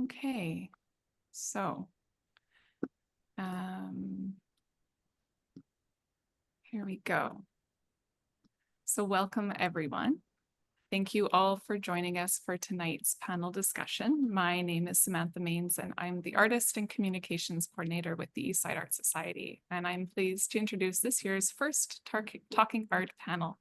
Okay, so here we go. So welcome everyone. Thank you all for joining us for tonight's panel discussion. My name is Samantha Maines and I'm the Artist and Communications Coordinator with the Eastside Art Society. And I'm pleased to introduce this year's first Talking Art panel.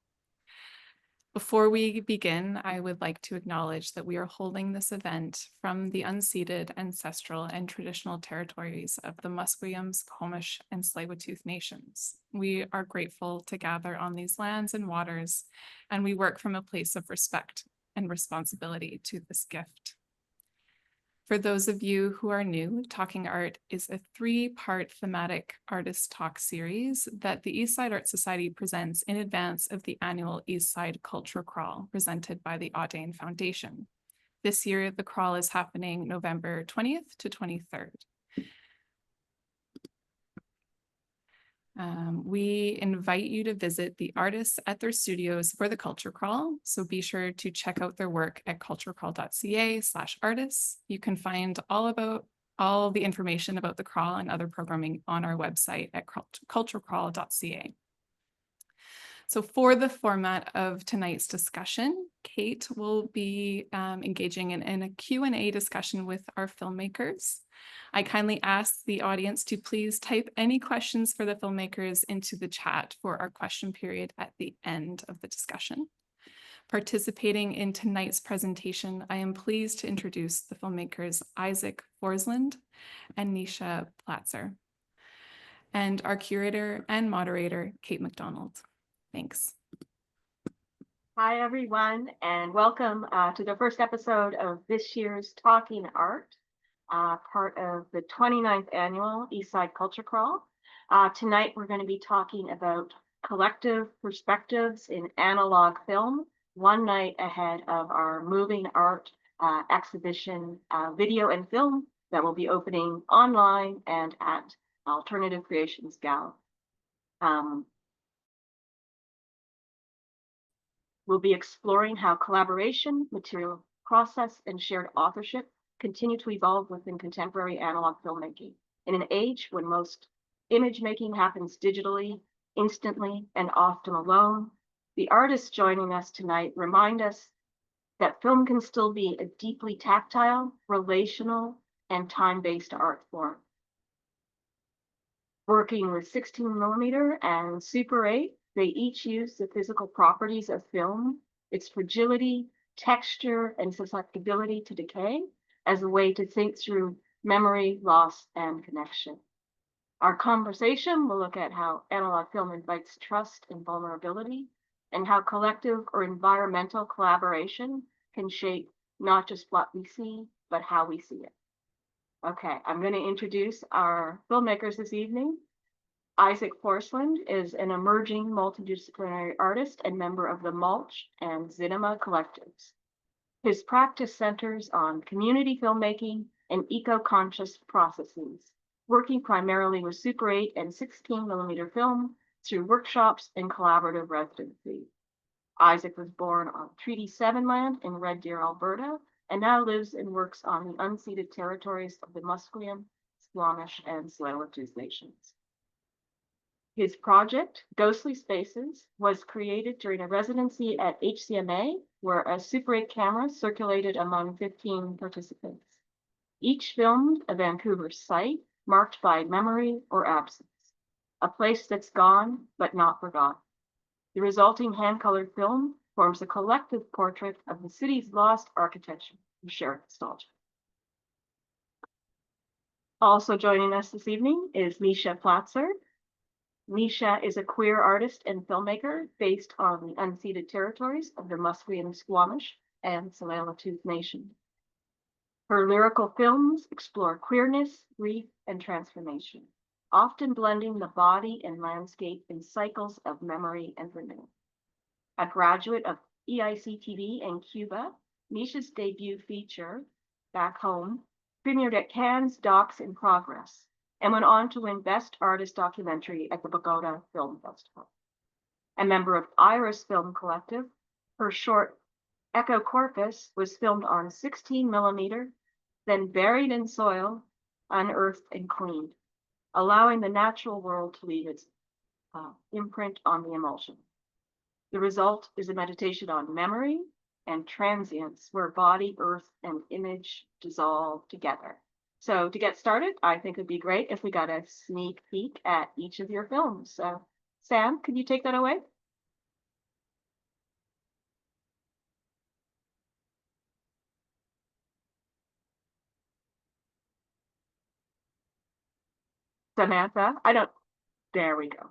Before we begin, I would like to acknowledge that we are holding this event from the unceded ancestral and traditional territories of the Musqueam, Squamish, and Tsleil-Waututh nations. We are grateful to gather on these lands and waters, and we work from a place of respect and responsibility to this gift. For those of you who are new, Talking Art is a 3-part thematic artist talk series that the Eastside Art Society presents in advance of the annual Eastside Culture Crawl presented by the Audain Foundation. This year, the crawl is happening November 20th to 23rd. We invite you to visit the artists at their studios for the Culture Crawl, so be sure to check out their work at culturecrawl.ca/artists. You can find all the information about the crawl and other programming on our website at culturecrawl.ca. So for the format of tonight's discussion, Kate will be engaging in a Q&A discussion with our filmmakers. I kindly ask the audience to please type any questions for the filmmakers into the chat for our question period at the end of the discussion. Participating in tonight's presentation, I am pleased to introduce the filmmakers Isaac Forsland and Nisha Platzer, and our curator and moderator, Kate MacDonald. Thanks. Hi, everyone, and welcome to the first episode of this year's Talking Art, part of the 29th annual Eastside Culture Crawl. Tonight, we're going to be talking about collective perspectives in analog film, one night ahead of our moving art exhibition, video and film that will be opening online and at Alternative Creations Gallery. We'll be exploring how collaboration, material process, and shared authorship continue to evolve within contemporary analog filmmaking. In an age when most image making happens digitally, instantly, and often alone, the artists joining us tonight remind us that film can still be a deeply tactile, relational, and time-based art form. Working with 16mm and Super 8, they each use the physical properties of film, its fragility, texture, and susceptibility to decay as a way to think through memory, loss, and connection. Our conversation will look at how analog film invites trust and vulnerability, and how collective or environmental collaboration can shape not just what we see, but how we see it. Okay, I'm going to introduce our filmmakers this evening. Isaac Forsland is an emerging multidisciplinary artist and member of the Mulch and Cinema collectives. His practice centers on community filmmaking and eco-conscious processes, working primarily with Super 8 and 16mm film through workshops and collaborative residency. Isaac was born on Treaty 7 land in Red Deer, Alberta, and now lives and works on the unceded territories of the Musqueam, Squamish, and Tsleil-Waututh nations. His project, Ghostly Spaces, was created during a residency at HCMA, where a Super 8 camera circulated among 15 participants. Each filmed a Vancouver site marked by memory or absence, a place that's gone but not forgotten. The resulting hand-colored film forms a collective portrait of the city's lost architecture and shared nostalgia. Also joining us this evening is Nisha Platzer. Nisha is a queer artist and filmmaker based on the unceded territories of the Musqueam, Squamish, and Tsleil-Waututh Nation. Her lyrical films explore queerness, grief, and transformation, often blending the body and landscape in cycles of memory and renewal. A graduate of EICTV in Cuba, Nisha's debut feature, Back Home, premiered at Cannes Docs in Progress, and went on to win Best Artist Documentary at the Bogota Film Festival. A member of Iris Film Collective, her short Echo Corpus was filmed on 16mm then buried in soil, unearthed and cleaned, allowing the natural world to leave its imprint on the emulsion. The result is a meditation on memory and transience, where body, earth, and image dissolve together. So to get started, I think it'd be great if we got a sneak peek at each of your films. So Sam, could you take that away? Samantha, I don't, there we go.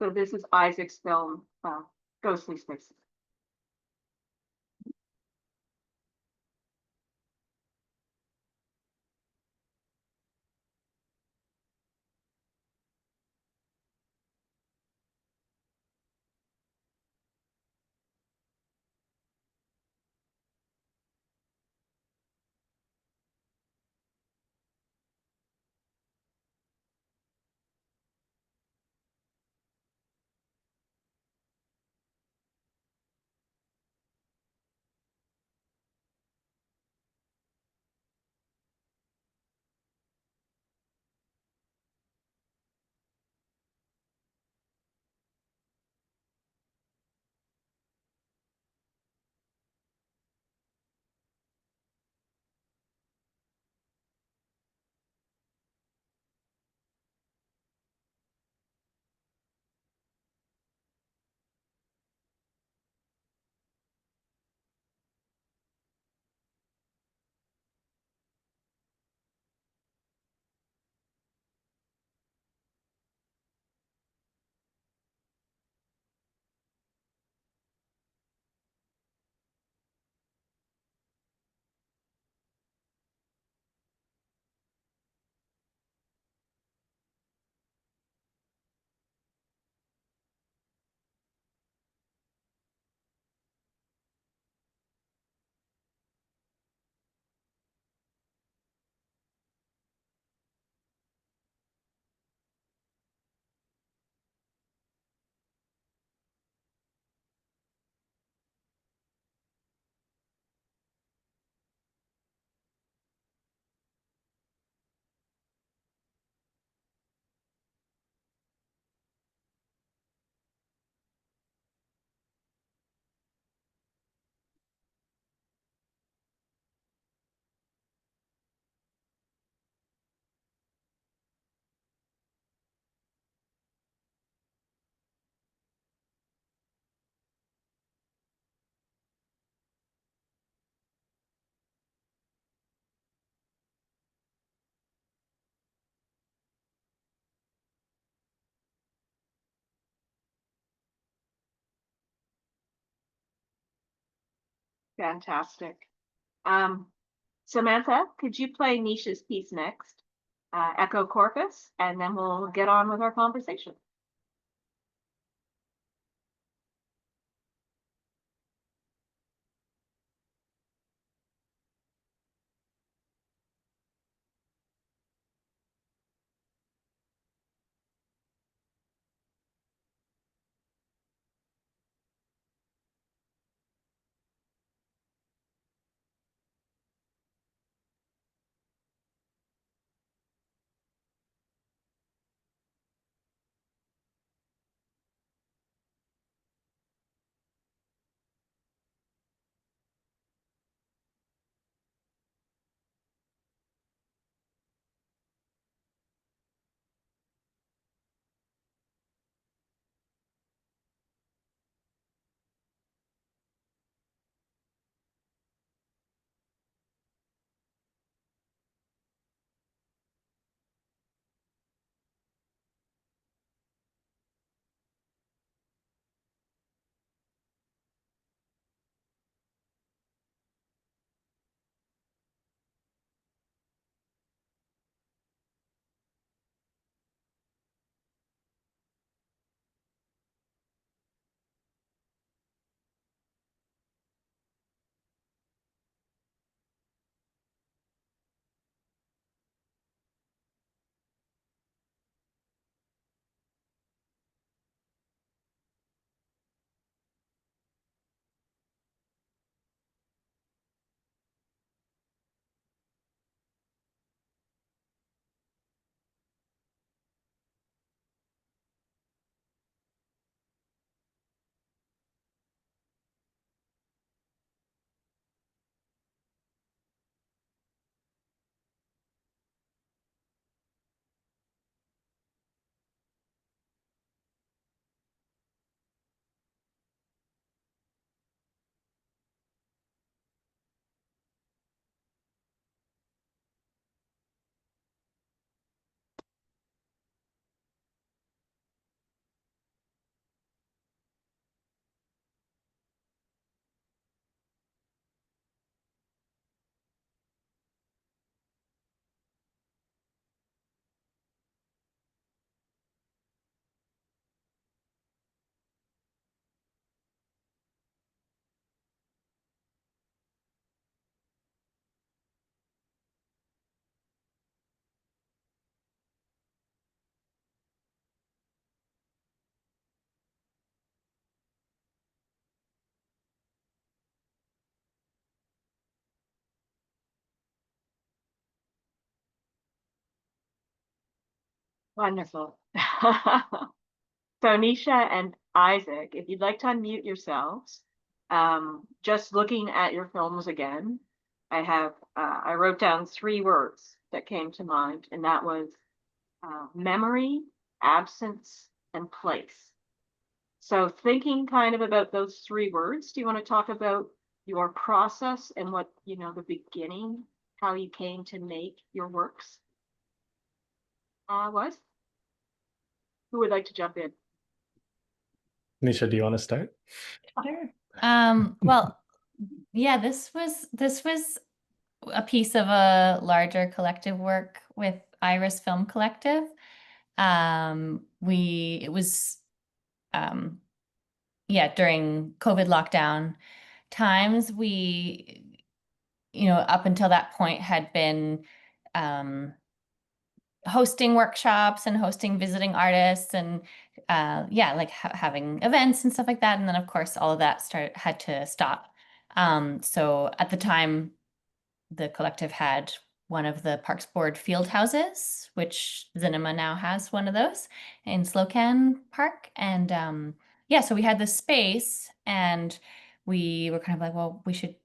So this is Isaac's film, Ghostly Spaces. Fantastic. Um, Samantha, could you play Nisha's piece next? Echo Corpus, and then we'll get on with our conversation. Wonderful. So Nisha and Isaac, if you'd like to unmute yourselves, just looking at your films again, I wrote down 3 words that came to mind, and that was memory, absence, and place. So thinking kind of about those 3 words, do you want to talk about your process and what, the beginning, how you came to make your works? Was? Who would like to jump in? Nisha, do you want to start? Sure. Well, yeah, this was a piece of a larger collective work with Iris Film Collective. It was during COVID lockdown times, we, up until that point had been hosting workshops and hosting visiting artists and having events and stuff like that. And then of course all of that had to stop. So at the time, the collective had one of the Parks Board field houses, which Zinema now has one of those in Slocan Park. And so we had this space and we were kind of like, well, we should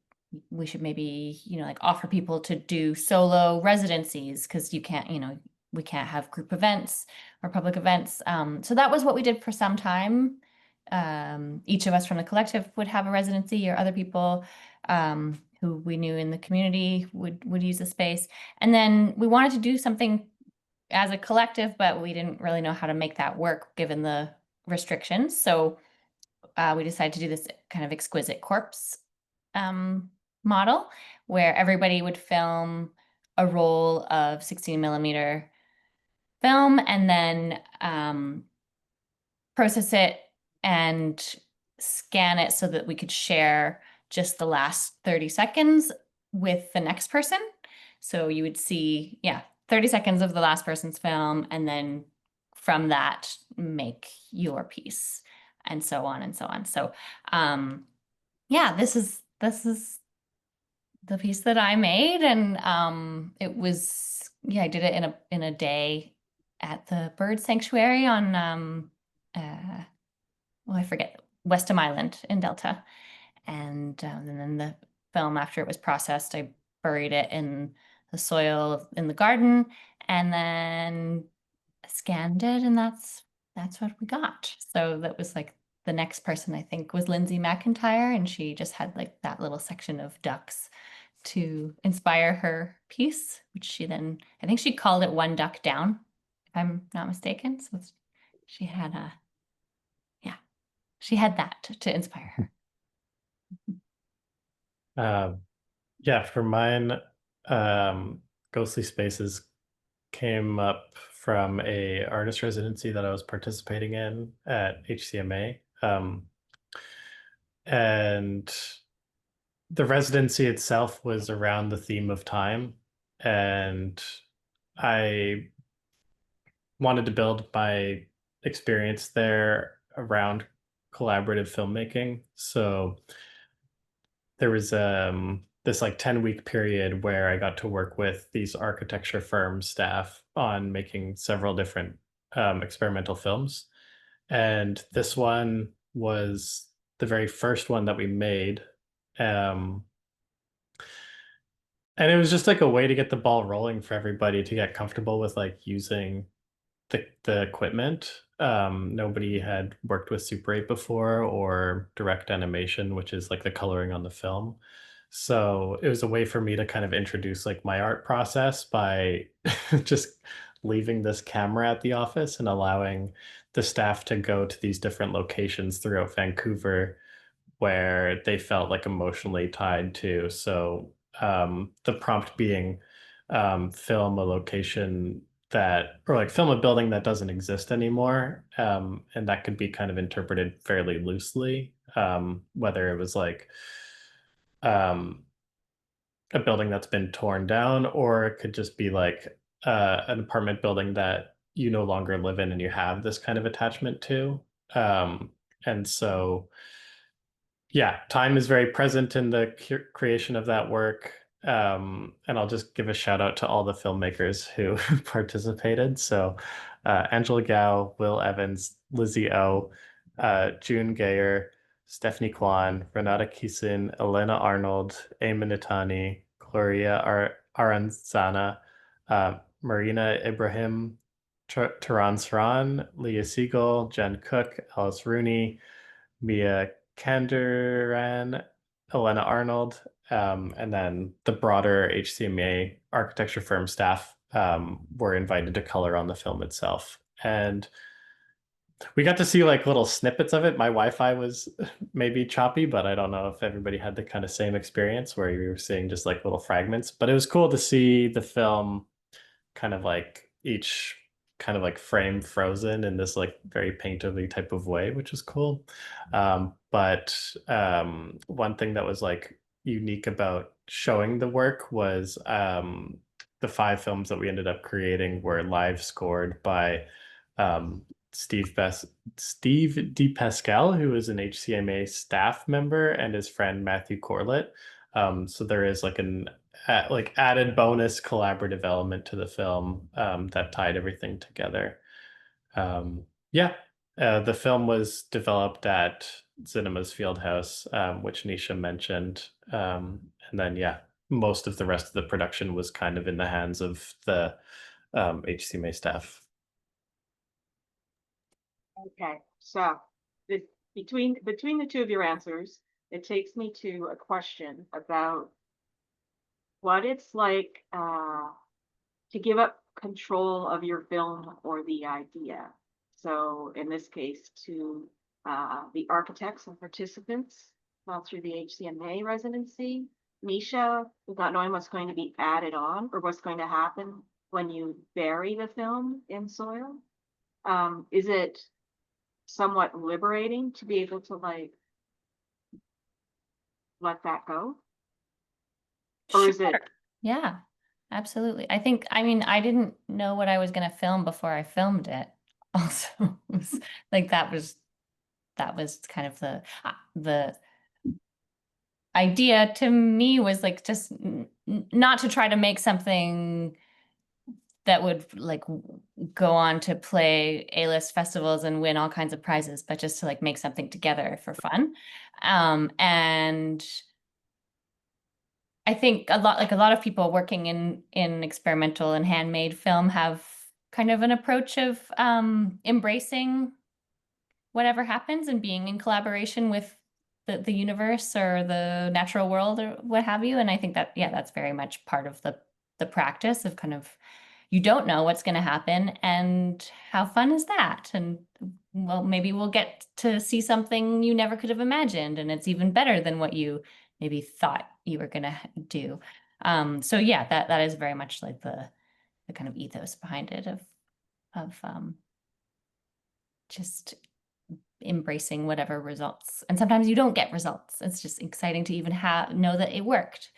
maybe, offer people to do solo residencies because you can't, we can't have group events or public events. So that was what we did for some time. Each of us from the collective would have a residency, or other people who we knew in the community would use the space. And then we wanted to do something as a collective, but we didn't really know how to make that work given the restrictions. So we decided to do this kind of exquisite corpse model where everybody would film a roll of 16mm film and then process it and scan it so that we could share just the last 30 seconds with the next person. So you would see, 30 seconds of the last person's film, and then from that, make your piece, and so on and so on. So, this is the piece that I made, and it was, I did it in a day at the bird sanctuary on I forget, Westham Island in Delta. And then the film, after it was processed, I buried it in the soil in the garden and then scanned it, and that's what we got. So that was like the next person, I think, was Lindsay McIntyre, and she just had like that little section of ducks to inspire her piece, which she then, I think she called it One Duck Down, if I'm not mistaken. So she had that to inspire her. For mine, Ghostly Spaces came up from a artist residency that I was participating in at HCMA. And the residency itself was around the theme of time. And I wanted to build my experience there around collaborative filmmaking. So there was this like 10-week period where I got to work with these architecture firm staff on making several different experimental films. And this one was the very first one that we made. And it was just like a way to get the ball rolling for everybody to get comfortable with like using the equipment. Nobody had worked with Super 8 before, or direct animation, which is like the coloring on the film. So it was a way for me to kind of introduce like my art process by just leaving this camera at the office and allowing the staff to go to these different locations throughout Vancouver where they felt like emotionally tied to. So the prompt being film a location film a building that doesn't exist anymore. And that could be kind of interpreted fairly loosely, whether it was like a building that's been torn down, or it could just be like an apartment building that you no longer live in and you have this kind of attachment to. And so, time is very present in the creation of that work. And I'll just give a shout out to all the filmmakers who participated. So Angela Gao, Will Evans, Lizzie O, June Gayer, Stephanie Kwan, Renata Kisin, Elena Arnold, Ayman Itani, Gloria Aranzana, Marina Ibrahim, Taran Sran, Leah Siegel, Jen Cook, Alice Rooney, Mia Kandaran, Elena Arnold, and then the broader HCMA architecture firm staff were invited to color on the film itself. And we got to see like little snippets of it. My Wi-Fi was maybe choppy, but I don't know if everybody had the kind of same experience where you were seeing just like little fragments. But it was cool to see the film kind of like each kind of like frame frozen in this like very painterly type of way, which was cool. But one thing that was like unique about showing the work was the 5 films that we ended up creating were live scored by um, Steve DePascal, who is an HCMA staff member, and his friend Matthew Corlett. So there is like an like added bonus collaborative element to the film that tied everything together. Yeah, the film was developed at Cinema's Fieldhouse, which Nisha mentioned, and then yeah, most of the rest of the production was kind of in the hands of the HCMA staff. Okay, so the, between the two of your answers, it takes me to a question about what it's like to give up control of your film or the idea. So in this case, to the architects and participants through the HCMA residency. Nisha, without knowing what's going to be added on or what's going to happen when you bury the film in soil. Is it somewhat liberating to be able to like let that go? Or is it? Sure. Yeah, absolutely. I mean, I didn't know what I was going to film before I filmed it. Also, it was, like that was kind of the idea to me was like just not to try to make something that would like go on to play A-list festivals and win all kinds of prizes, but just to like make something together for fun. And I think a lot of people working in experimental and handmade film have kind of an approach of embracing whatever happens and being in collaboration with the universe or the natural world or what have you. And I think that, yeah, that's very much part of the practice of kind of, you don't know what's going to happen and how fun is that? And well, maybe we'll get to see something you never could have imagined and it's even better than what you maybe thought you were going to do. So yeah, that is very much like the kind of ethos behind it of just embracing whatever results. And sometimes you don't get results. It's just exciting to even know that it worked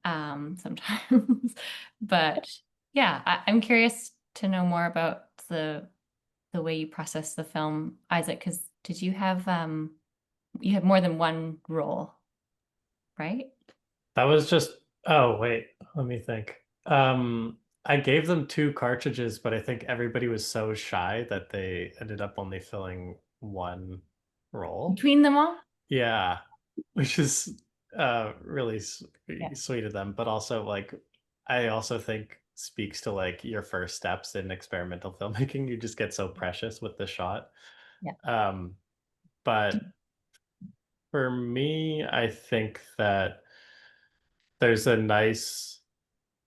sometimes. But yeah, I'm curious to know more about the way you process the film, Isaac, because did you have more than one role, right? That was just, oh wait, let me think. I gave them 2 cartridges, but I think everybody was so shy that they ended up only filling 1 roll. Between them all? Yeah, which is really sweet of them, but also like I also think speaks to like your first steps in experimental filmmaking. You just get so precious with the shot. Yeah. But for me, I think that there's a nice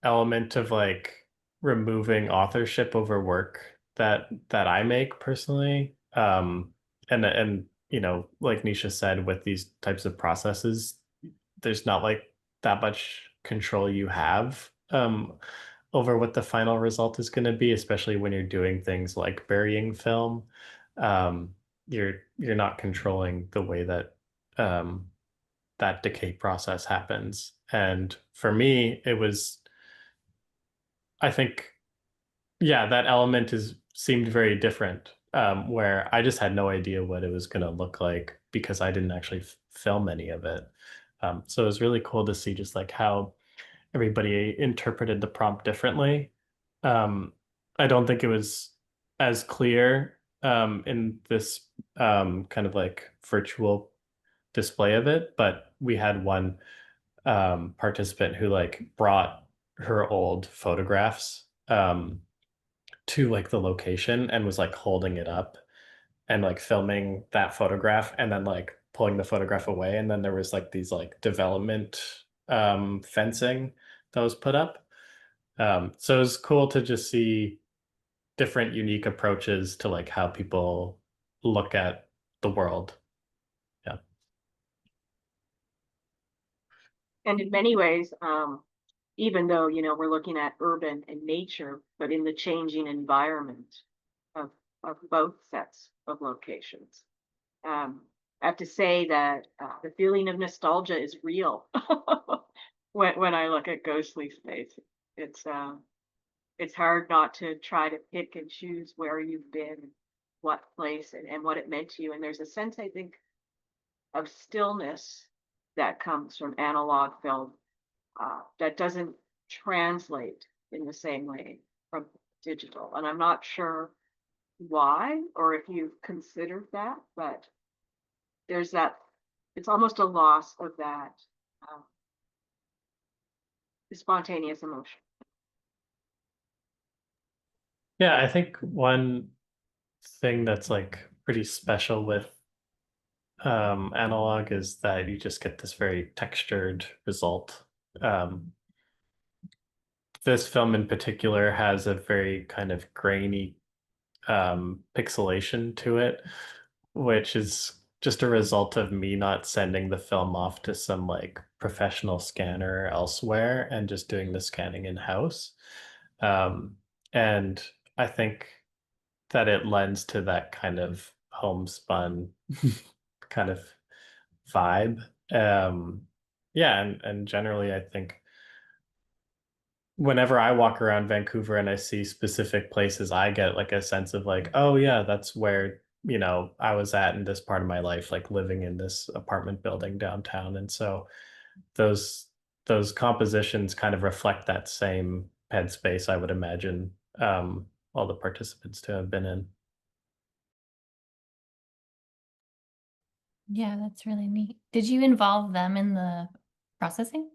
element of like removing authorship over work that I make personally. And you know, like Nisha said, with these types of processes, there's not like that much control you have over what the final result is going to be, especially when you're doing things like burying film. Um, you're not controlling the way that that decay process happens. And for me, it was, I think, yeah, that element seemed very different, where I just had no idea what it was going to look like because I didn't actually film any of it. So it was really cool to see just like how everybody interpreted the prompt differently. I don't think it was as clear in this kind of like virtual display of it, but we had one participant who like brought her old photographs to like the location and was like holding it up and like filming that photograph and then like pulling the photograph away, and then there was like these like development fencing that was put up. So it was cool to just see different unique approaches to like how people look at the world. Yeah. And in many ways, even though, you know, we're looking at urban and nature, but in the changing environment of, of both sets of locations. I have to say that the feeling of nostalgia is real when I look at Ghostly Space. It's hard not to try to pick and choose where you've been, what place, and what it meant to you. And there's a sense, I think, of stillness that comes from analog film that doesn't translate in the same way from digital. And I'm not sure why or if you've considered that, but there's that, it's almost a loss of that spontaneous emotion. Yeah, I think one thing that's like pretty special with analog is that you just get this very textured result. This film in particular has a very kind of grainy pixelation to it, which is just a result of me not sending the film off to some like professional scanner elsewhere and just doing the scanning in-house. And I think that it lends to that kind of homespun kind of vibe. Yeah, and generally I think whenever I walk around Vancouver and I see specific places, I get like a sense of like, oh yeah, that's where, you know, I was at in this part of my life, like living in this apartment building downtown. And so those those compositions kind of reflect that same headspace, I would imagine, all the participants to have been in. Yeah, that's really neat. Did you involve them in the processing?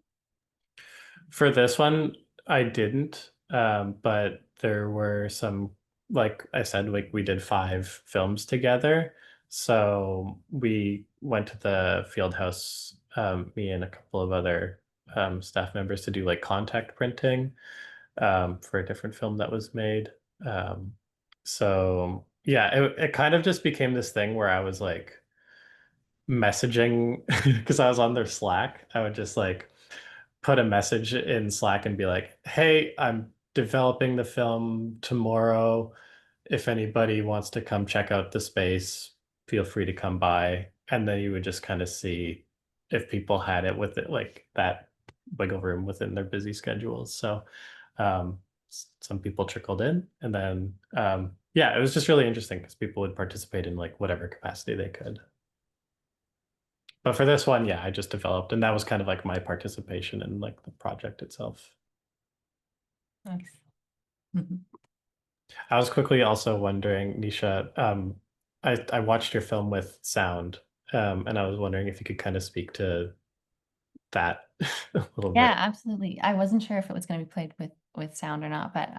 For this one, I didn't, but there were some, like I said, like we did 5 films together. So we went to the field house, me and a couple of other staff members to do like contact printing for a different film that was made. So yeah, it kind of just became this thing where I was like messaging because I was on their Slack. I would just like put a message in Slack and be like, hey, I'm developing the film tomorrow. If anybody wants to come check out the space, feel free to come by. And then you would just kind of see if people had it with it, like that wiggle room within their busy schedules. So some people trickled in, and then yeah, it was just really interesting because people would participate in like whatever capacity they could. But for this one, yeah, I just developed, and that was kind of like my participation in like the project itself. Nice. I was quickly also wondering, Nisha, I watched your film with sound, and I was wondering if you could kind of speak to that a little Yeah, bit. absolutely. I wasn't sure if it was going to be played with sound or not, but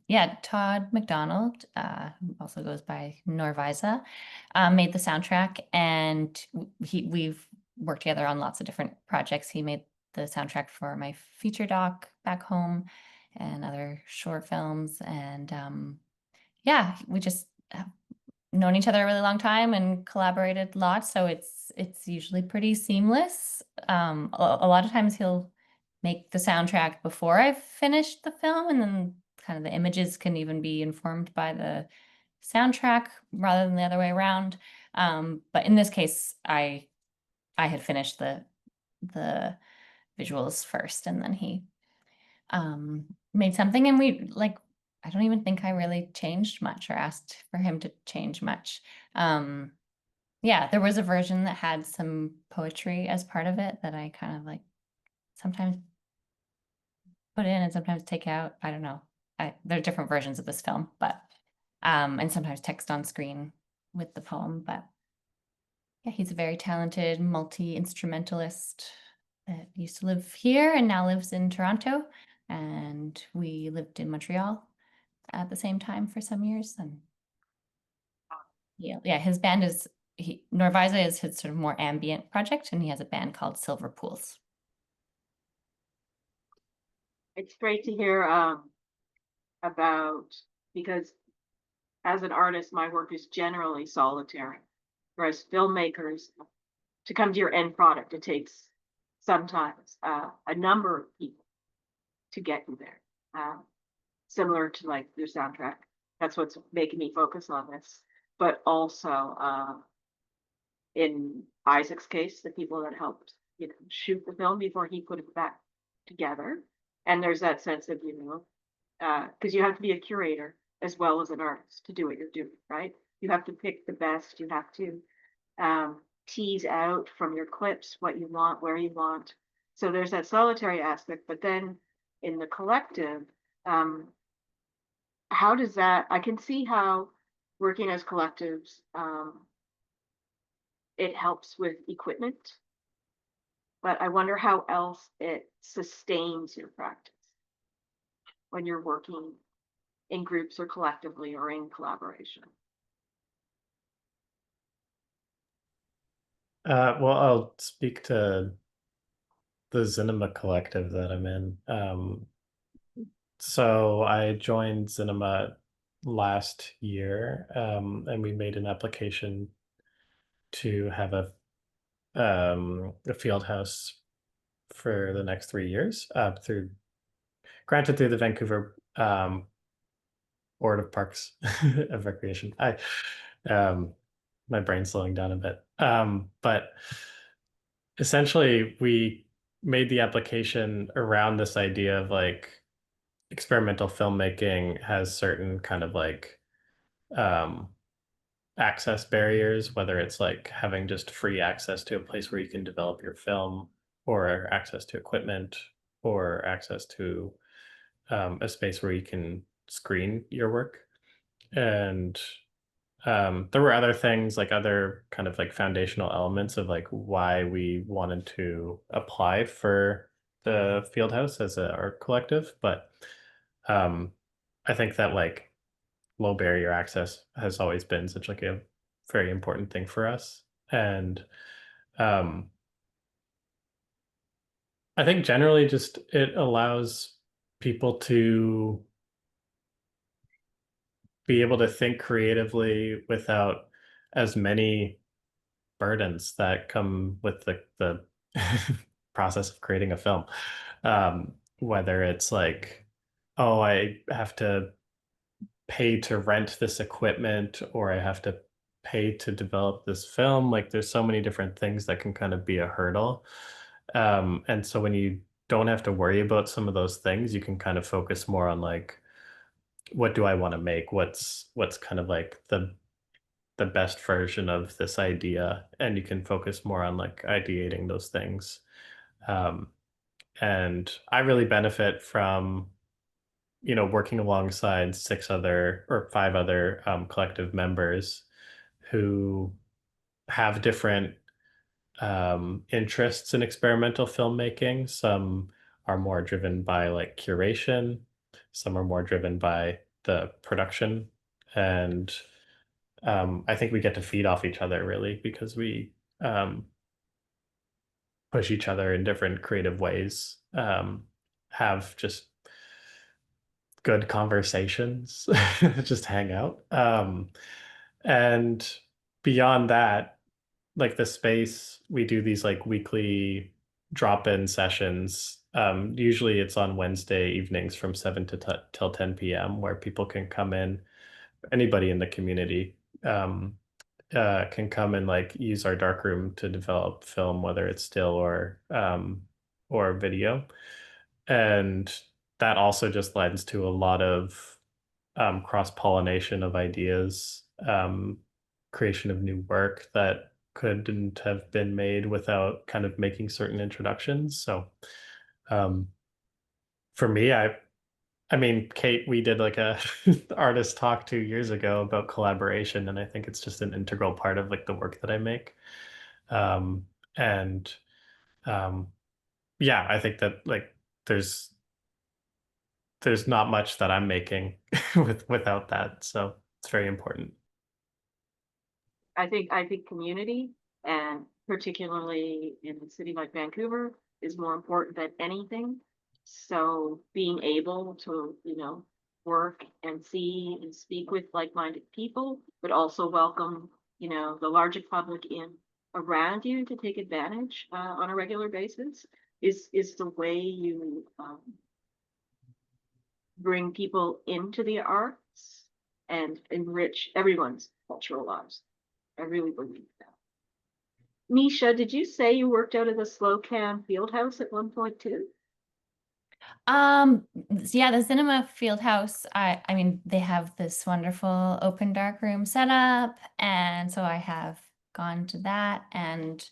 yeah, Todd MacDonald, who also goes by Norvisa, made the soundtrack, and we've worked together on lots of different projects. He made the soundtrack for my feature doc back home and other short films, and yeah, we just have known each other a really long time and collaborated lots, so it's usually pretty seamless. A lot of times he'll make the soundtrack before I've finished the film, and then kind of the images can even be informed by the soundtrack rather than the other way around. But in this case, I had finished the visuals first, and then he made something, and we like, I don't even think I really changed much or asked for him to change much. Yeah, there was a version that had some poetry as part of it that I kind of like sometimes put in and sometimes take out. I don't know. There are different versions of this film, but and sometimes text on screen with the poem. But yeah, he's a very talented multi-instrumentalist that used to live here and now lives in Toronto. And we lived in Montreal at the same time for some years. And yeah, his band is Norvisa is his sort of more ambient project, and he has a band called Silver Pools. It's great to hear about, because as an artist, my work is generally solitary, whereas filmmakers, to come to your end product, it takes sometimes a number of people to get you there. Similar to like your soundtrack. That's what's making me focus on this. But also in Isaac's case, the people that helped shoot the film before he put it back together. And there's that sense of, because you have to be a curator as well as an artist to do what you're doing, right? You have to pick the best. You have to tease out from your clips what you want, where you want. So there's that solitary aspect. But then in the collective, how does that, I can see how working as collectives, it helps with equipment, but I wonder how else it sustains your practice when you're working in groups or collectively or in collaboration. Well, I'll speak to the Cinema collective that I'm in. So I joined Cinema last year, and we made an application to have a field house for the next 3 years, granted through the Vancouver Board of Parks of Recreation. My brain's slowing down a bit, but essentially we made the application around this idea of like experimental filmmaking has certain kind of like access barriers, whether it's like having just free access to a place where you can develop your film, or access to equipment, or access to a space where you can screen your work. And there were other things, like other kind of like foundational elements of like why we wanted to apply for the Fieldhouse as a art collective. But I think that like low barrier access has always been such like a very important thing for us. And I think generally just it allows people to be able to think creatively without as many burdens that come with the process of creating a film. Whether it's like, oh, I have to pay to rent this equipment, or I have to pay to develop this film. Like there's so many different things that can kind of be a hurdle. And so when you don't have to worry about some of those things, you can kind of focus more on like, what do I want to make? What's kind of like the best version of this idea, and you can focus more on like ideating those things. And I really benefit from working alongside 5 other collective members who have different interests in experimental filmmaking. Some are more driven by like curation, some are more driven by the production, and I think we get to feed off each other really, because we push each other in different creative ways, have just good conversations, just hang out. And beyond that, like the space, we do these like weekly drop-in sessions. Usually it's on Wednesday evenings from 7 to till 10 p.m. where people can come in, anybody in the community can come and like use our darkroom to develop film, whether it's still or video. And that also just lends to a lot of cross-pollination of ideas, creation of new work that couldn't have been made without kind of making certain introductions. So for me, I mean, Kate, we did like a artist talk 2 years ago about collaboration, and I think it's just an integral part of like the work that I make. Um, and um, yeah, I think that like there's there's not much that I'm making without that, so it's very important. I think community, and particularly in a city like Vancouver, is more important than anything. So being able to, work and see and speak with like-minded people, but also welcome, the larger public in around you to take advantage on a regular basis is the way you bring people into the arts and enrich everyone's cultural lives. I really believe that. Nisha, did you say you worked out of the Slow Can Field House at one point too? Yeah, the Cinema Fieldhouse, I mean, they have this wonderful open dark room set up, and so I have gone to that. And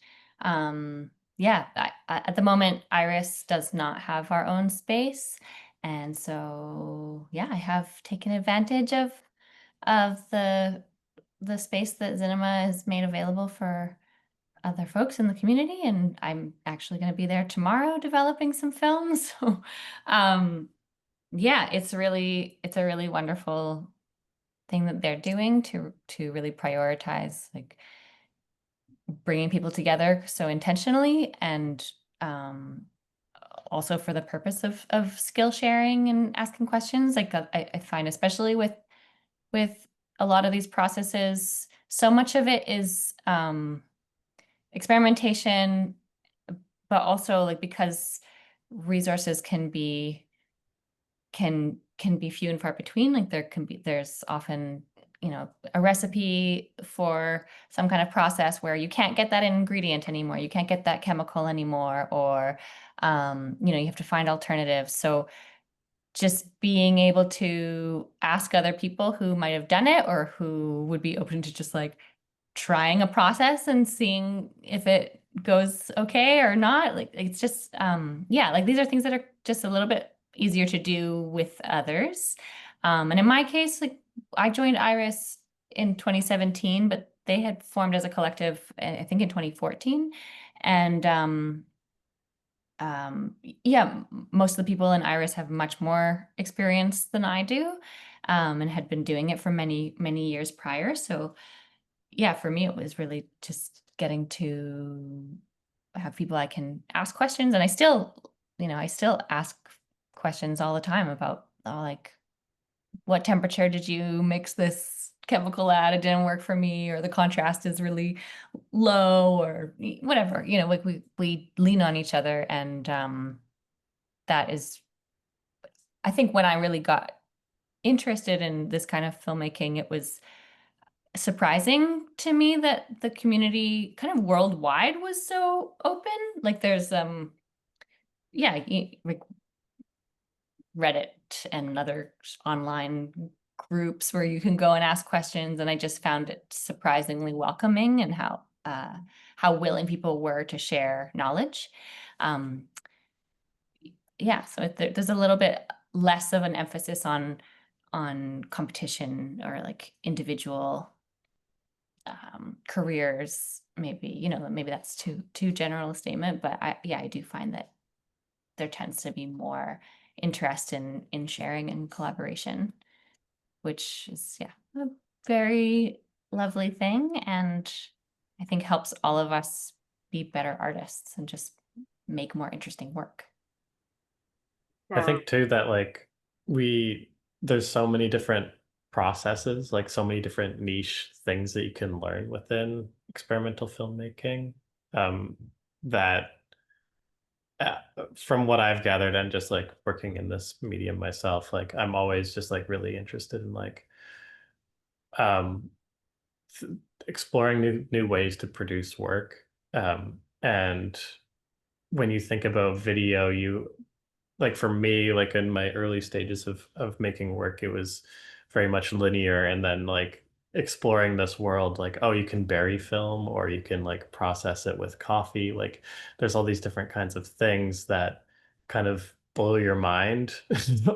yeah, at the moment, Iris does not have our own space, and so yeah, I have taken advantage of the space that Cinema has made available for other folks in the community, and I'm actually going to be there tomorrow developing some films. So, yeah, it's a really wonderful thing that they're doing to really prioritize like bringing people together so intentionally, and also for the purpose of skill sharing and asking questions. Like I find, especially with a lot of these processes, so much of it is experimentation, but also like because resources can be few and far between. Like there's often, a recipe for some kind of process where you can't get that ingredient anymore, you can't get that chemical anymore, or you have to find alternatives. So just being able to ask other people who might have done it or who would be open to just like trying a process and seeing if it goes okay or not. Like it's just yeah, like these are things that are just a little bit easier to do with others. And in my case, like I joined Iris in 2017, but they had formed as a collective, I think in 2014. And yeah, most of the people in Iris have much more experience than I do, and had been doing it for many, many years prior. So yeah, for me, it was really just getting to have people I can ask questions. And I still ask questions all the time about like, what temperature did you mix this chemical at? It didn't work for me, or the contrast is really low, or whatever, like we lean on each other. And that is, I think when I really got interested in this kind of filmmaking, it was surprising to me that the community kind of worldwide was so open. Like there's yeah, like Reddit and other online groups where you can go and ask questions, and I just found it surprisingly welcoming, and how willing people were to share knowledge. Um, yeah, so there's a little bit less of an emphasis on competition or like individual careers. Maybe maybe that's too general a statement, but I do find that there tends to be more interest in sharing and collaboration, which is a very lovely thing, and I think helps all of us be better artists and just make more interesting work. I So think too that like we there's so many different processes, like so many different niche things that you can learn within experimental filmmaking, um, that uh, from what I've gathered and just like working in this medium myself, like I'm always just like really interested in like um, exploring new ways to produce work. And when you think about video, you like for me, like in my early stages of making work, it was very much linear, and then like exploring this world, like, oh, you can bury film or you can like process it with coffee. Like there's all these different kinds of things that kind of blow your mind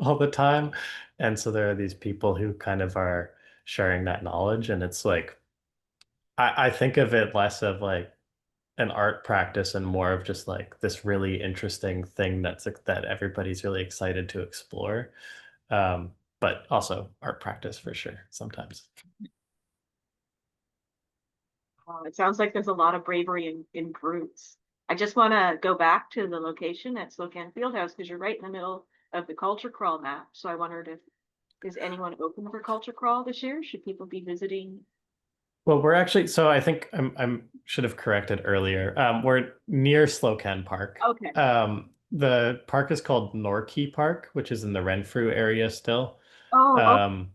all the time. And so there are these people who kind of are sharing that knowledge. And it's like, I think of it less of like an art practice and more of just like this really interesting thing that everybody's really excited to explore. But also art practice for sure sometimes. It sounds like there's a lot of bravery in groups. I just want to go back to the location at Slocan Fieldhouse because you're right in the middle of the culture crawl map. So I wondered if is anyone open for culture crawl this year? Should people be visiting? Well, we're actually, so I think I'm should have corrected earlier. We're near Slocan Park. Okay. The park is called Norquay Park, which is in the Renfrew area still. Oh, okay.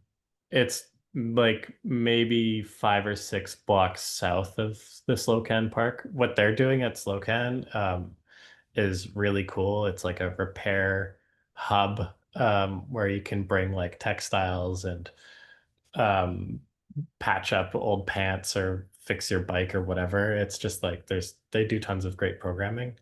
It's like maybe 5 or 6 blocks south of the Slocan Park. What they're doing at Slocan is really cool. It's like a repair hub where you can bring like textiles and um, patch up old pants or fix your bike or whatever. It's just like they do tons of great programming.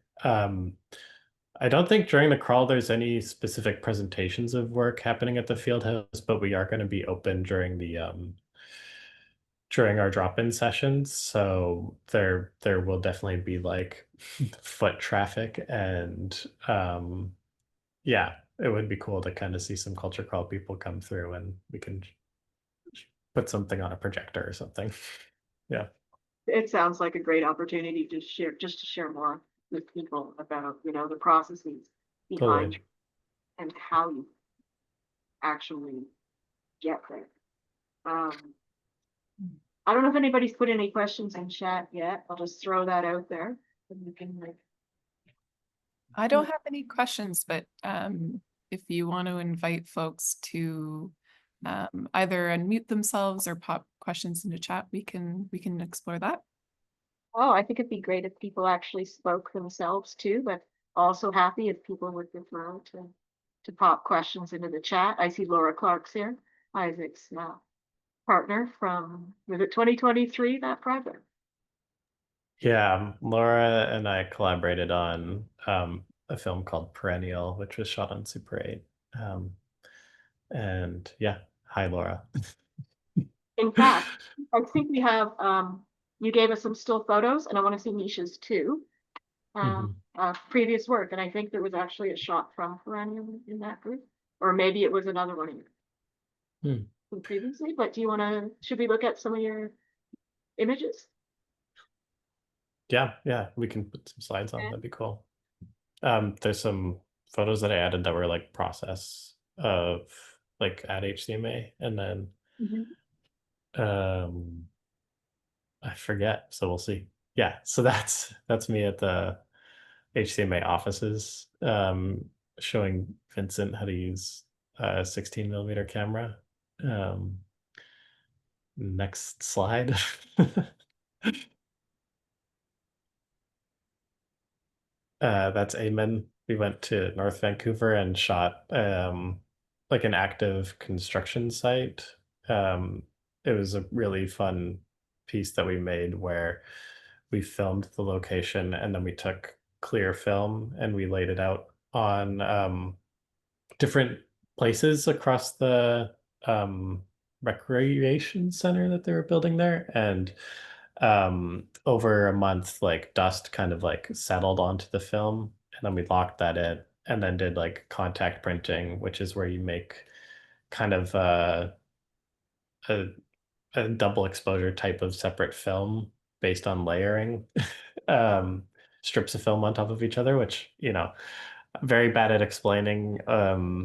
I don't think during the crawl there's any specific presentations of work happening at the field house, but we are going to be open during our drop-in sessions. So there will definitely be like foot traffic and yeah, it would be cool to kind of see some culture crawl people come through and we can put something on a projector or something. Yeah. It sounds like a great opportunity to share more with people about, the processes behind Totally. and how you actually get there. I don't know if anybody's put any questions in chat yet. I'll just throw that out there. And you can I don't have any questions, but if you want to invite folks to either unmute themselves or pop questions into chat, we can explore that. Oh, I think it'd be great if people actually spoke themselves too, but also happy if people would prefer to pop questions into the chat. I see Laura Clark's here, Isaac's partner from, was it 2023, that project? Yeah, Laura and I collaborated on a film called Perennial, which was shot on Super 8. And yeah, hi Laura. In fact, I think we have, you gave us some still photos and I want to see Nisha's too. Mhm. Previous work, and I think there was actually a shot from Perennial in that group, or maybe it was another one from previously. But do you want to? Should we look at some of your images? Yeah, we can put some slides on. That'd be cool. There's some photos that I added that were like process of like at HCMA, and then I forget, so we'll see. Yeah, so that's me at the HCMA offices, showing Vincent how to use a 16mm camera. Next slide. That's Amen. We went to North Vancouver and shot like an active construction site. It was a really fun piece that we made where we filmed the location and then we took clear film and we laid it out on different places across the recreation center that they were building there. And over a month, like dust kind of like settled onto the film, and then we locked that in and then did like contact printing, which is where you make kind of a, a double exposure type of separate film based on layering strips of film on top of each other, which, I'm very bad at explaining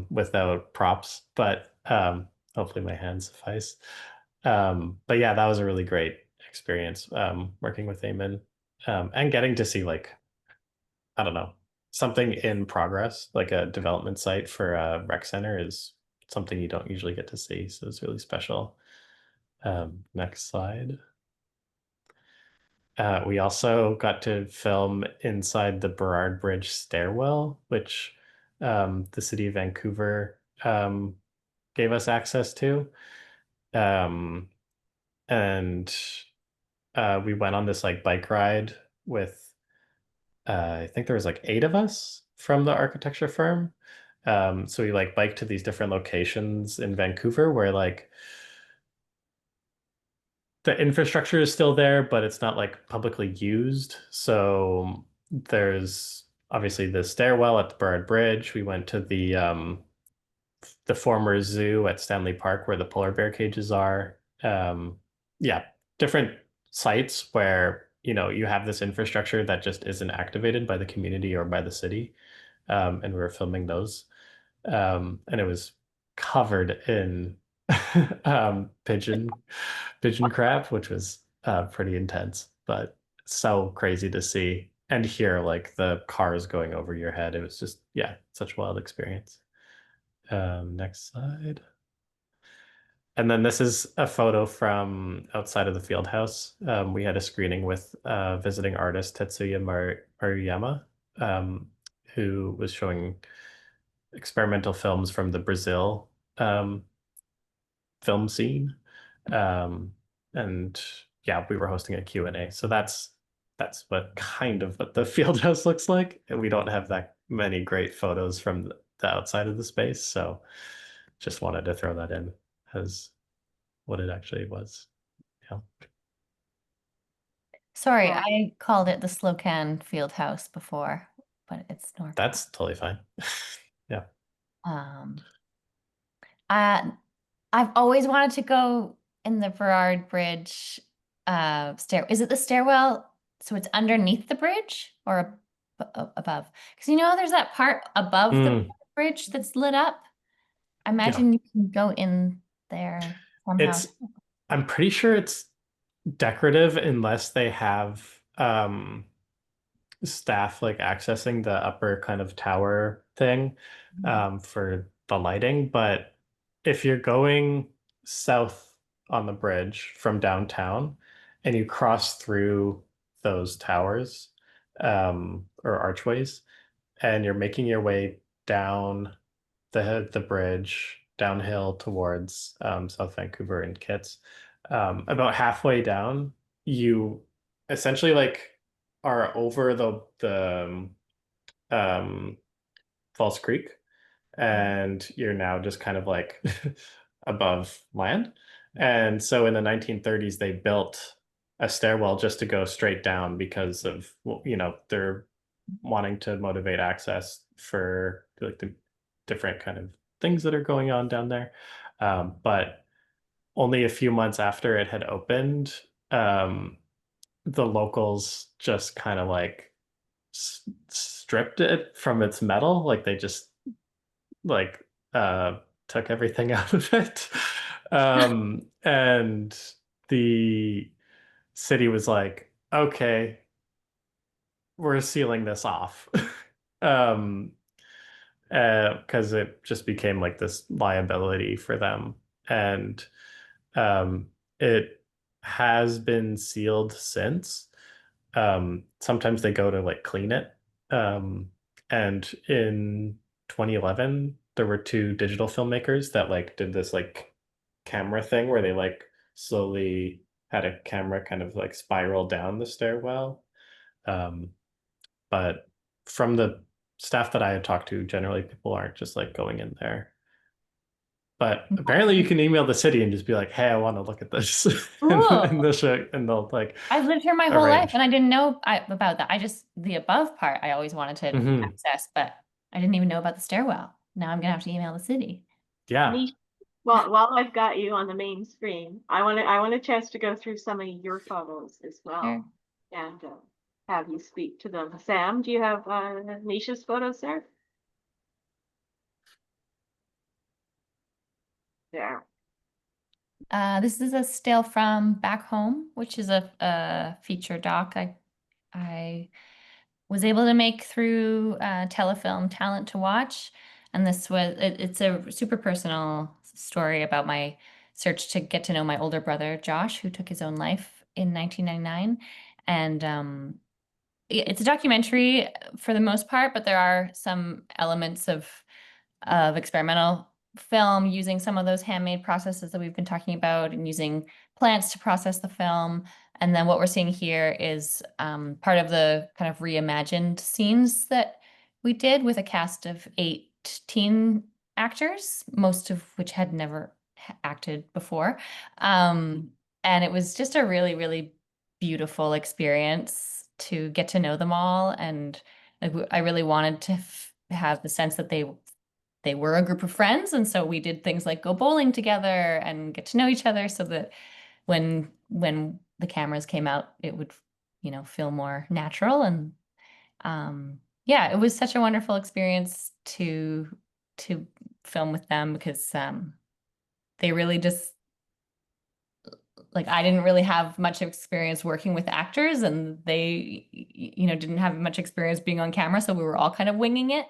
without props, but hopefully my hands suffice. But yeah, that was a really great experience working with Eamon and getting to see like, I don't know, something in progress, like a development site for a rec center is something you don't usually get to see. So it's really special. Next slide. We also got to film inside the Burrard Bridge stairwell, which the city of Vancouver gave us access to. And we went on this like bike ride with, I think there was like 8 of us from the architecture firm. So we like bike to these different locations in Vancouver where like the infrastructure is still there, but it's not like publicly used. So there's obviously the stairwell at the Burrard Bridge. We went to the former zoo at Stanley Park where the polar bear cages are. Yeah, different sites where, you know, you have this infrastructure that just isn't activated by the community or by the city. And we were filming those. And it was covered in pigeon crap, which was pretty intense, but so crazy to see and hear like the cars going over your head. It was just, yeah, such a wild experience. Next slide. And then this is a photo from outside of the field house. We had a screening with visiting artist Tetsuya Maruyama, who was showing experimental films from the Brazil film scene. And yeah, we were hosting a Q&A. So that's what kind of what the field house looks like. And we don't have that many great photos from the outside of the space. So just wanted to throw that in as what it actually was. Yeah. Sorry, Yeah. I called it the Slocan Field House before, but it's North. That's totally fine. Yeah. I've always wanted to go in the Burrard Bridge stair. Is it the stairwell? So it's underneath the bridge or above? Because you know there's that part above the bridge that's lit up. I imagine you can go in there somehow. I'm pretty sure it's decorative unless they have staff like accessing the upper kind of tower thing for the lighting. But if you're going south on the bridge from downtown and you cross through those towers or archways and you're making your way down the bridge downhill towards South Vancouver and Kitts, about halfway down, you essentially like are over the False Creek, and you're now just kind of like above land. And so in the 1930s, they built a stairwell just to go straight down because of, you know, they're wanting to motivate access for like the different kind of things that are going on down there. But only a few months after it had opened, the locals just kind of like stripped it from its metal. Like they just like took everything out of it. And the city was like, okay, we're sealing this off. Because it just became like this liability for them. And it has been sealed since. Sometimes they go to like clean it. And in 2011, there were two digital filmmakers that like did this like camera thing where they like slowly had a camera kind of like spiral down the stairwell. But from the staff that I had talked to, generally people aren't just like going in there. But apparently you can email the city and just be like, hey, I want to look at this and they'll like I've lived here my whole life arrange. and I didn't know about that. I just, the above part, I always wanted to access, but I didn't even know about the stairwell. Now I'm gonna have to email the city. Yeah. Nisha, well, while I've got you on the main screen, I want a chance to go through some of your photos as well, Sure. and have you speak to them. Sam, do you have Nisha's photos there? There. This is a still from Back Home, which is a feature doc I was able to make through Telefilm Talent to Watch. And this was, it's a super personal story about my search to get to know my older brother, Josh, who took his own life in 1999. And it's a documentary for the most part, but there are some elements of experimental film using some of those handmade processes that we've been talking about and using plants to process the film. And then what we're seeing here is part of the kind of reimagined scenes that we did with a cast of 8 teen actors, most of which had never acted before. And it was just a really, really beautiful experience to get to know them all. And I really wanted to have the sense that they were a group of friends. And so we did things like go bowling together and get to know each other so that when the cameras came out, it would, feel more natural. And yeah, it was such a wonderful experience to film with them because they really just, like, I didn't really have much experience working with actors, and they, didn't have much experience being on camera, so we were all kind of winging it.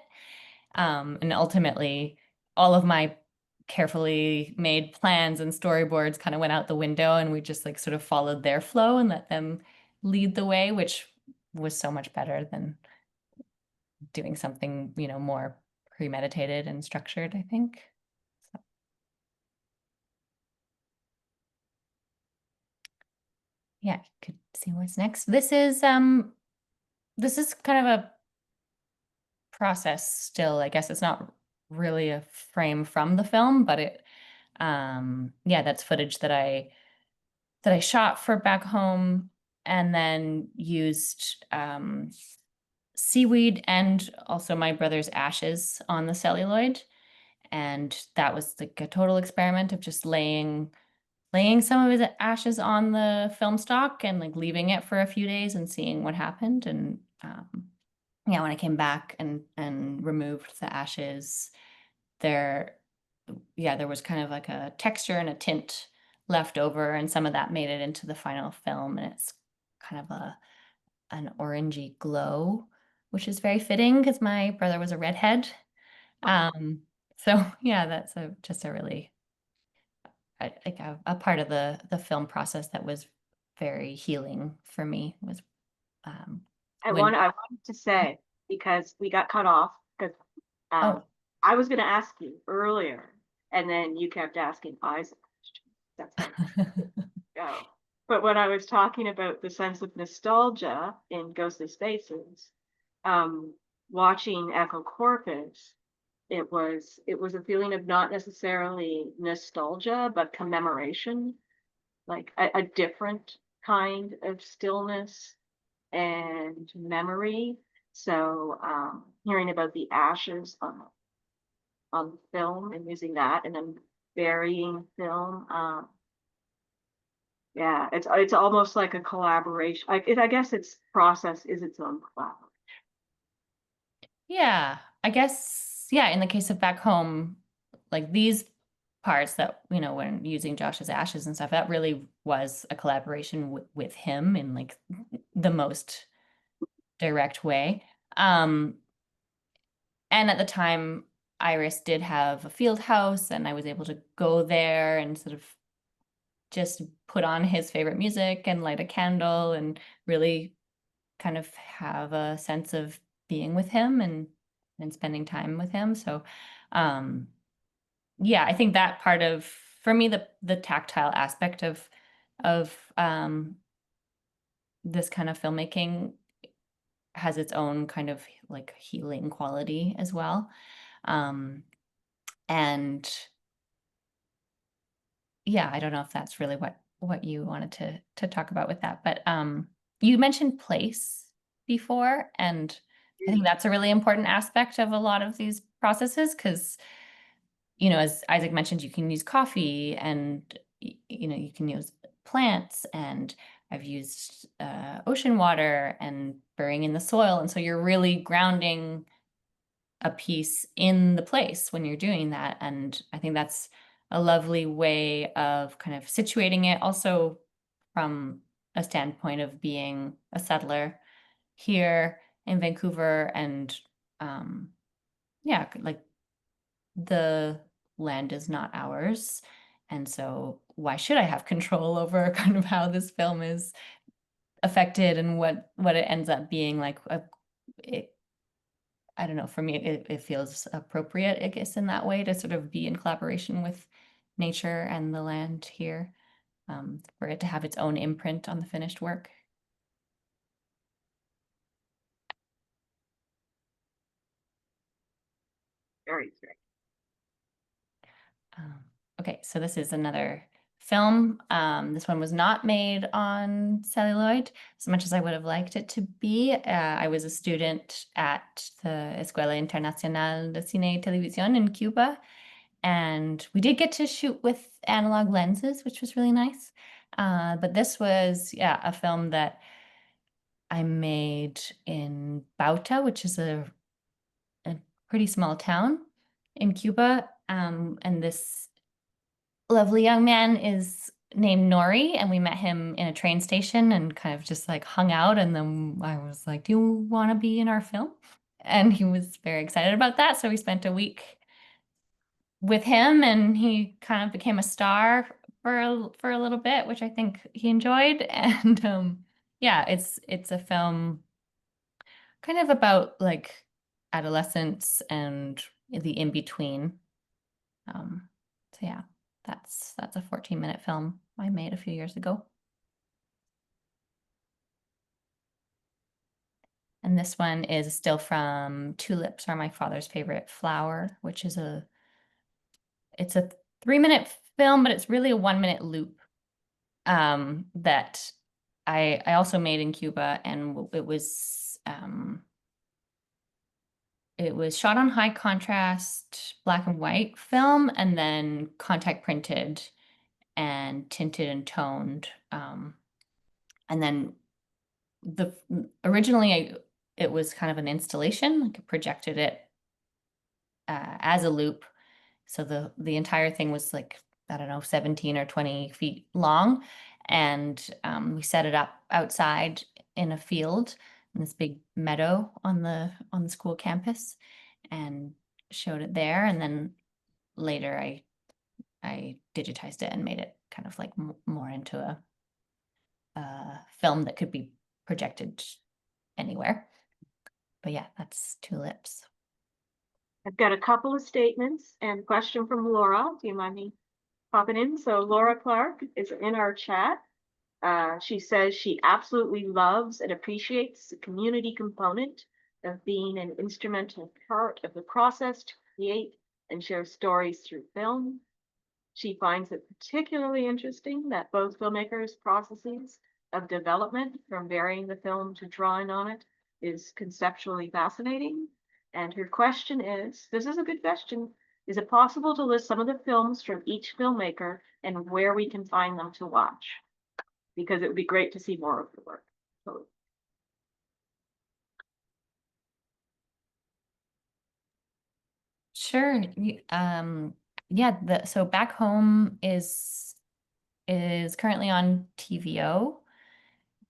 And ultimately, all of my carefully made plans and storyboards kind of went out the window, and we just like sort of followed their flow and let them lead the way, which was so much better than doing something, more premeditated and structured, I think. So. Yeah, you could see what's next. This is kind of a process still. I guess it's not really a frame from the film, but it yeah, that's footage that I shot for back home and then used seaweed and also my brother's ashes on the celluloid. And that was like a total experiment of just laying some of his ashes on the film stock and like leaving it for a few days and seeing what happened. And yeah, when I came back and removed the ashes, there was kind of like a texture and a tint left over, and some of that made it into the final film, and it's kind of an orangey glow, which is very fitting because my brother was a redhead. So yeah, that's just a really like a part of the film process that was very healing for me was I when wanted to say, because we got cut off, because oh I was going to ask you earlier, and then you kept asking Isaac questions. That's how it go. But when I was talking about the sense of nostalgia in Ghostly Spaces, watching Echo Corpus, it was a feeling of not necessarily nostalgia, but commemoration, like a different kind of stillness and memory. So hearing about the ashes on film and using that, and then burying film. Yeah, it's almost like a collaboration. I guess its process is its own collaboration. yeah, I guess, yeah, in the case of back home, like these parts that, when using Josh's ashes and stuff, that really was a collaboration with him in like the most direct way. And at the time, Iris did have a field house, and I was able to go there and sort of just put on his favorite music and light a candle and really kind of have a sense of being with him and spending time with him. So yeah, I think that part of, for me, the tactile aspect of this kind of filmmaking has its own kind of like healing quality as well. And yeah, I don't know if that's really what you wanted to talk about with that, but you mentioned place before, and I think that's a really important aspect of a lot of these processes because, as Isaac mentioned, you can use coffee and you can use plants, and I've used ocean water and burying in the soil, and so you're really grounding a piece in the place when you're doing that. And I think that's a lovely way of kind of situating it, also from a standpoint of being a settler here in Vancouver. And yeah, like the land is not ours. And so why should I have control over kind of how this film is affected and what it ends up being like? I don't know, for me, it feels appropriate, I guess, in that way to sort of be in collaboration with nature and the land here, for it to have its own imprint on the finished work. Very great. Okay, so this is another film. This one was not made on celluloid as much as I would have liked it to be. I was a student at the Escuela Internacional de Cine y Televisión in Cuba, and we did get to shoot with analog lenses, which was really nice. But this was, yeah, a film that I made in Bauta, which is a pretty small town in Cuba. And this lovely young man is named Nori, and we met him in a train station and kind of just like hung out. And then I was like, "Do you want to be in our film?" And he was very excited about that. So we spent a week with him, and he kind of became a star for a little bit, which I think he enjoyed. And yeah, it's a film kind of about like adolescence and the in between. So yeah, that's a 14-minute film I made a few years ago. And this one is still from Tulips Are My Father's Favorite Flower, which is it's a 3-minute film, but it's really a 1-minute loop that I also made in Cuba, and it was shot on high contrast black and white film, and then contact printed and tinted and toned. And then originally it was kind of an installation, like I projected it as a loop. So the entire thing was like, I don't know, 17 or 20 feet long. And we set it up outside in a field in this big meadow on the school campus and showed it there. And then later I digitized it and made it kind of like more into a film that could be projected anywhere. But yeah, that's Tulips. I've got a couple of statements and a question from Laura. Do you mind me popping in? So Laura Clark is in our chat. She says she absolutely loves and appreciates the community component of being an instrumental part of the process to create and share stories through film. She finds it particularly interesting that both filmmakers' processes of development, from varying the film to drawing on it, is conceptually fascinating. And her question is, this is a good question, is it possible to list some of the films from each filmmaker and where we can find them to watch? Because it would be great to see more of the work. So, Sure. Yeah, so Back Home is currently on TVO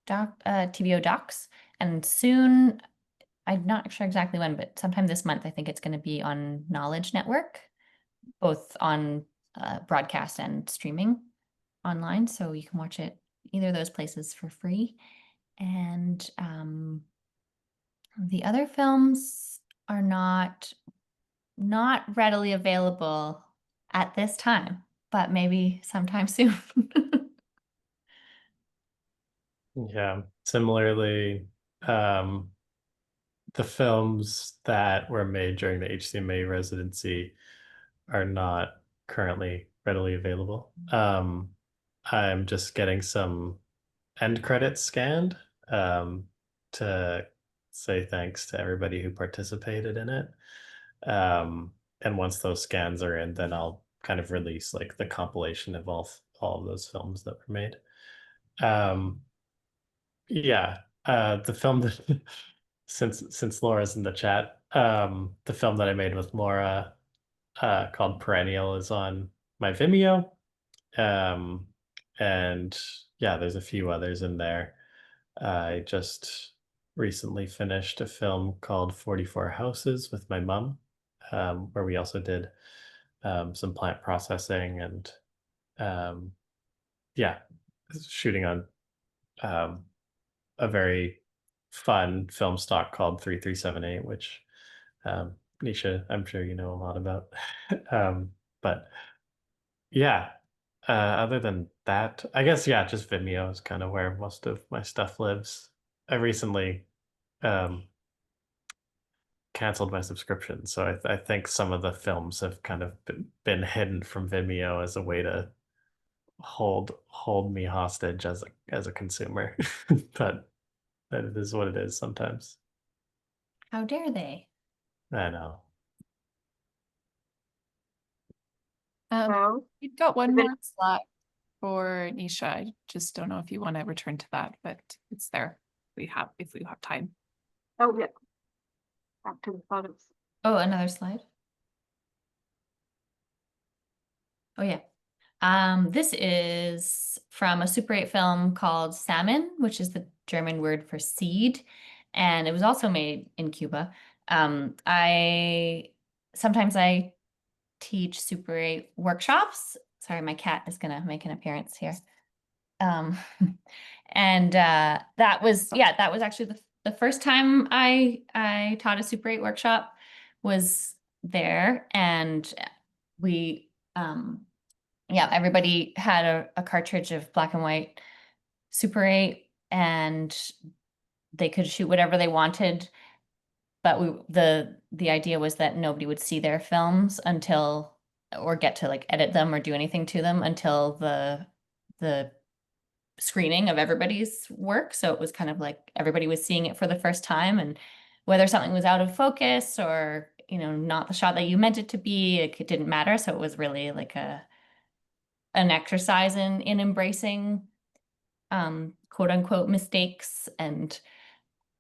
Docs, and soon, I'm not sure exactly when, but sometime this month I think it's going to be on Knowledge Network, both on broadcast and streaming online, so you can watch it either of those places for free. And the other films are not readily available at this time, but maybe sometime soon. Yeah, similarly, the films that were made during the HCMA residency are not currently readily available. I'm just getting some end credits scanned to say thanks to everybody who participated in it. And once those scans are in, then I'll kind of release like the compilation of all of those films that were made. Yeah, the film that since Laura's in the chat, the film that I made with Laura, called Perennial, is on my Vimeo. And yeah, there's a few others in there. I just recently finished a film called 44 Houses with my mom, where we also did some plant processing and yeah, shooting on a very fun film stock called 3378, which Nisha, I'm sure you know a lot about. But yeah, other than that, I guess, yeah, just Vimeo is kind of where most of my stuff lives. I recently canceled my subscription. So I think some of the films have kind of been hidden from Vimeo as a way to hold me hostage as a consumer. But it is what it is sometimes. How dare they? I know. Well, We've got one Is it- more slot for Nisha. I just don't know if you want to return to that, but it's there. If we have time. oh, yeah. Back to the photos. Oh, another slide. Oh yeah. This is from a Super 8 film called Salmon, which is the German word for seed, and it was also made in Cuba. Sometimes I teach Super 8 workshops. Sorry, my cat is gonna make an appearance here. And that was actually the first time I taught a Super 8 workshop was there, and we everybody had a cartridge of black and white Super 8, and they could shoot whatever they wanted. But the idea was that nobody would see their films until, or get to like edit them or do anything to them until the screening of everybody's work. So it was kind of like everybody was seeing it for the first time, and whether something was out of focus or, not the shot that you meant it to be, it didn't matter. So it was really like an exercise in embracing quote unquote mistakes. And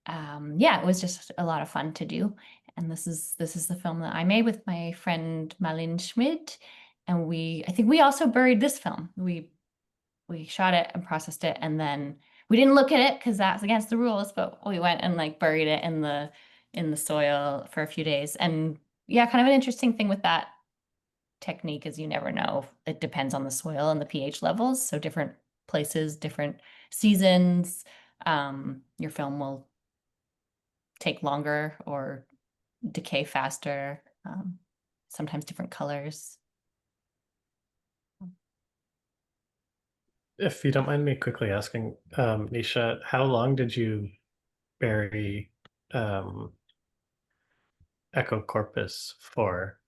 it was just a lot of fun to do. And this is the film that I made with my friend Malin Schmid. And I think we also buried this film. We shot it and processed it, and then we didn't look at it because that's against the rules, but we went and like buried it in the soil for a few days. And yeah, kind of an interesting thing with that technique is you never know. It depends on the soil and the pH levels. So different places, different seasons, your film will take longer or decay faster, sometimes different colors. If you don't mind me quickly asking, Nisha, how long did you bury Echo Corpus for?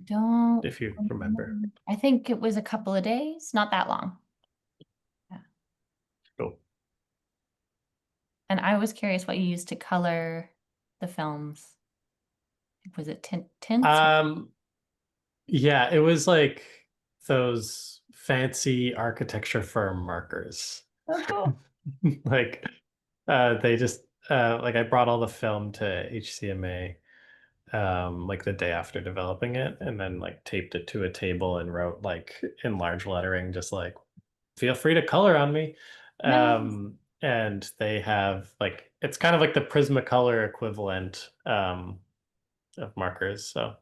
Don't If you remember. I think it was a couple of days, not that long. Cool. And I was curious what you used to color the films. Was it tints? Yeah, it was like those fancy architecture firm markers. Oh, cool. Like they just like I brought all the film to HCMA like the day after developing it, and then like taped it to a table and wrote like in large lettering just like feel free to color on me. Nice. And they have like it's kind of like the Prismacolor equivalent of markers, so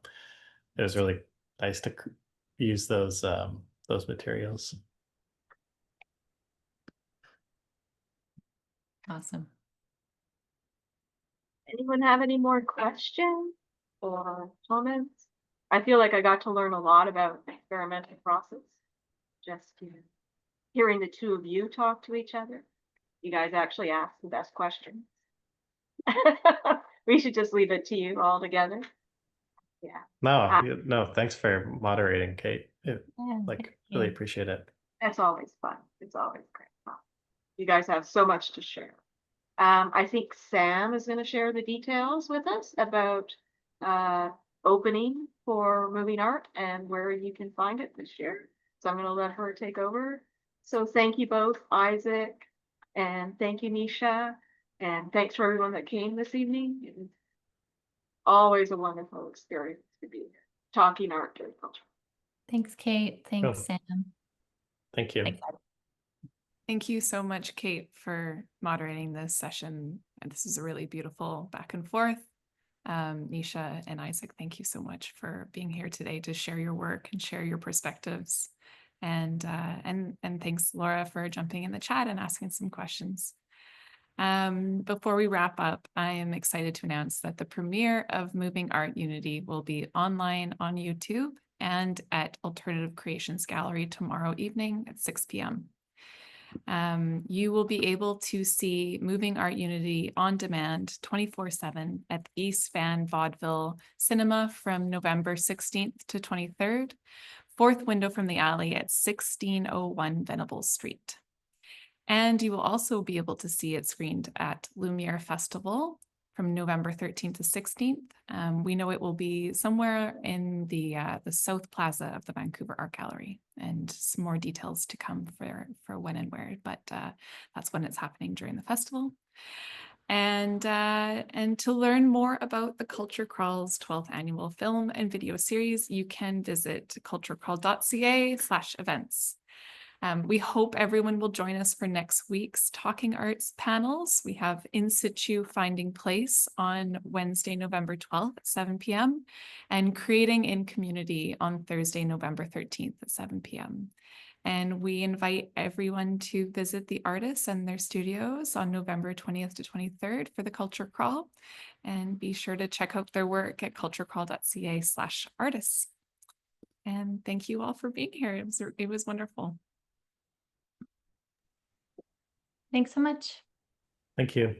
it was really nice to use those materials. Awesome. Anyone have any more questions or comments? I feel like I got to learn a lot about the experimental process. Just hearing the two of you talk to each other. You guys actually ask the best questions. We should just leave it to you all together. Yeah. No, thanks for moderating, Kate. Thank Really you. appreciate it. That's always fun. It's always great fun. You guys have so much to share. I think Sam is going to share the details with us about opening for moving art and where you can find it this year. So I'm going to let her take over. So thank you both, Isaac, and thank you, Nisha, and thanks for everyone that came this evening. It was always a wonderful experience to be here, talking art and culture. Thanks, Kate. Thanks, Cool. Sam. Thank you. Thanks. Thank you so much, Kate, for moderating this session. And this is a really beautiful back and forth. Nisha and Isaac, thank you so much for being here today to share your work and share your perspectives. And thanks, Laura, for jumping in the chat and asking some questions. Before we wrap up, I am excited to announce that the premiere of Moving Art Unity will be online on YouTube and at Alternative Creations Gallery tomorrow evening at 6 p.m. You will be able to see Moving Art Unity on demand 24/7 at the East Van Vaudeville Cinema from November 16th to 23rd, fourth window from the alley at 1601 Venables Street. And you will also be able to see it screened at Lumiere Festival from November 13th to 16th. We know it will be somewhere in the South Plaza of the Vancouver Art Gallery, and some more details to come for when and where, but that's when it's happening during the festival. And to learn more about the Culture Crawl's 12th annual film and video series, you can visit culturecrawl.ca/events. We hope everyone will join us for next week's Talking Arts panels. We have In Situ Finding Place on Wednesday, November 12th at 7 p.m. and Creating in Community on Thursday, November 13th at 7 p.m. And we invite everyone to visit the artists and their studios on November 20th to 23rd for the Culture Crawl. And be sure to check out their work at culturecrawl.ca/artists. And thank you all for being here. It was wonderful. Thanks so much. Thank you.